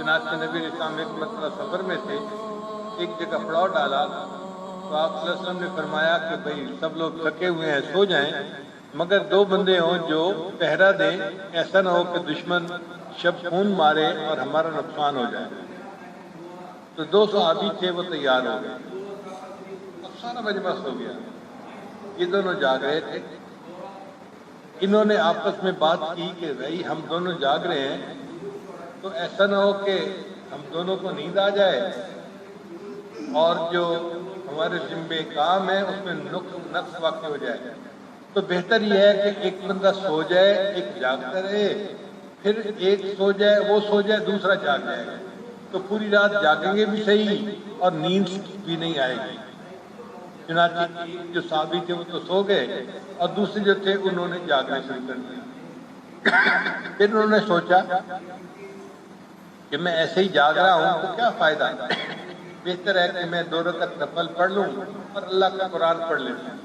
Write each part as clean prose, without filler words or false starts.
چنانچہ نبی علیہ السلام ایک مرتبہ سفر میں تھے، ایک جگہ پڑاؤ ڈالا تو آپ صلی اللہ علیہ وسلم نے فرمایا کہ بھئی سب لوگ تھکے ہوئے ہیں، سو جائیں، مگر دو بندے ہوں جو پہرا دیں، ایسا نہ ہو کہ دشمن شب خون مارے اور ہمارا نقصان ہو جائے۔ تو دو صحابی تھے، وہ تیار ہو گئے، اب سارا مجمع سو گیا، یہ دونوں جاگ رہے تھے۔ انہوں نے آپس میں بات کی کہ بھائی ہم دونوں جاگ رہے ہیں تو ایسا نہ ہو کہ ہم دونوں کو نیند آ جائے اور جو ہمارے ذمے کام ہے اس میں نقص واقع ہو جائے، تو بہتر یہ ہے کہ ایک بندہ سو جائے، ایک جاگتا رہے، پھر ایک سو جائے، وہ سو جائے، دوسرا جاگ جائے گا، تو پوری رات جاگیں گے بھی صحیح اور نیند بھی نہیں آئے گی۔ چنانچہ جو صحابی تھے وہ تو سو گئے اور دوسرے جو تھے انہوں نے جاگنا شروع کر دیا۔ پھر انہوں نے سوچا کہ میں ایسے ہی جاگ رہا ہوں تو کیا فائدہ، بہتر ہے کہ میں 2 رکعت نفل پڑھ لوں اور اللہ کا قرآن پڑھ لیتا ہوں۔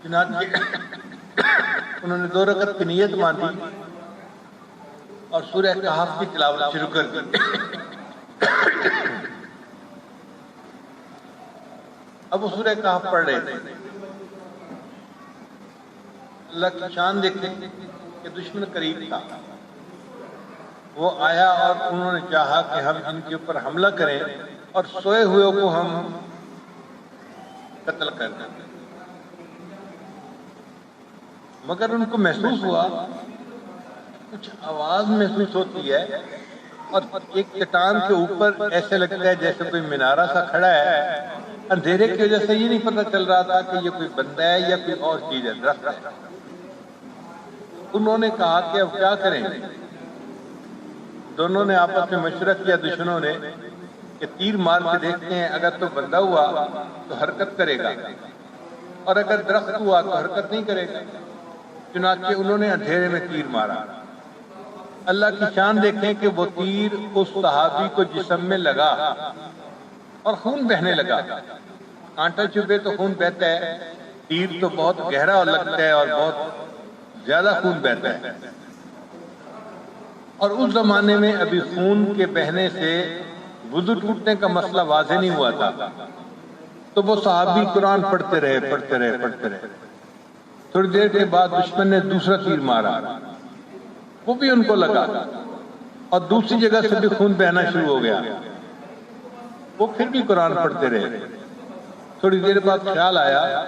چنانچہ انہوں نے 2 رکعت کی نیت باندھی اور سورہ کہف کی تلاوت شروع کر دی۔ اب وہ سورہ کہف پڑھ رہے تھے، اللہ کی شان دیکھیں کہ دشمن قریب تھا، وہ آیا اور انہوں نے چاہا کہ ہم ان کے اوپر حملہ کریں اور سوئے ہوئے کو ہم قتل کر دیں، مگر ان کو محسوس ہوا، کچھ آواز محسوس ہوتی ہے اور ایک چٹان کے اوپر ایسے لگتا ہے جیسے کوئی مینارہ سا کھڑا ہے، اندھیرے کی وجہ سے یہ نہیں پتہ چل رہا تھا کہ یہ کوئی بندہ ہے یا کوئی اور چیز ہے، درخت ہے۔ انہوں نے کہا کہ اب کیا کریں، دونوں نے آپس میں مشورہ کیا دشمنوں نے کہ تیر مار کے دیکھتے ہیں، اگر تو بندہ ہوا تو حرکت کرے گا اور اگر درخت ہوا تو حرکت نہیں کرے گا۔ چنانچہ انہوں نے اندھیرے میں تیر مارا، اللہ کی شان دیکھیں کہ وہ تیر اس صحابی کو جسم میں لگا اور خون بہنے لگا، کانٹا چبھے تو خون بہتا ہے، تیر تو بہت گہرا لگتا ہے اور بہت زیادہ خون بہتا ہے، اور اس زمانے میں ابھی خون کے بہنے سے وضو ٹوٹنے کا مسئلہ واضح نہیں ہوا تھا، تو وہ صحابی قرآن پڑھتے رہے۔ تھوڑی دیر کے بعد دشمن نے دوسرا تیر مارا، وہ بھی ان کو لگا اور دوسری جگہ سے بھی خون بہنا شروع ہو گیا، وہ پھر بھی قرآن پڑھتے رہے۔ تھوڑی دیر بعد خیال آیا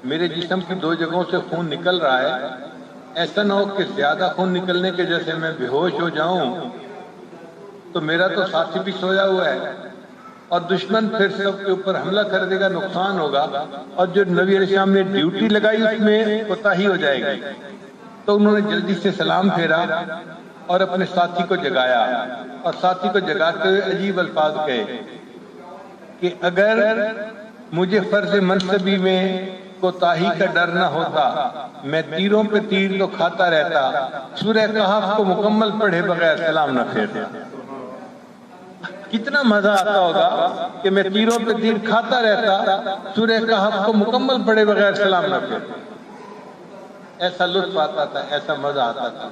میرے جسم کی 2 جگہوں سے خون نکل رہا ہے، ایسا نہ ہو کہ زیادہ خون نکلنے کے جیسے میں بے ہوش ہو جاؤں تو میرا تو ساتھی بھی سویا ہوا ہے اور دشمن پھر سب کے اوپر حملہ کر دے گا، نقصان ہوگا، اور جو نبی علیہ السلام نے ڈیوٹی لگائی اس میں کوتاہی ہو جائے گی۔ تو انہوں نے جلدی سے سلام پھیرا اور اپنے ساتھی کو جگایا اور ساتھی کو جگاتے ہوئے عجیب الفاظ کہے کہ اگر مجھے فرض منصبی میں کوتاہی کا ڈر نہ ہوتا میں تیروں پہ تیر تو کھاتا رہتا، سورہ کہف کو مکمل پڑھے بغیر سلام نہ پھیرتا۔ کتنا مزہ آتا ہوگا کہ میں تیروں پہ تیر کھاتا رہتا، سورہ کہف کو مکمل پڑھے بغیر سلام نہ پھیرتا۔ ایسا لطف آتا تھا، ایسا مزہ آتا تھا،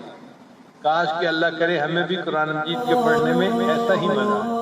کاش کہ اللہ کرے ہمیں بھی قرآن مجید کے پڑھنے میں ایسا ہی مزہ آئے۔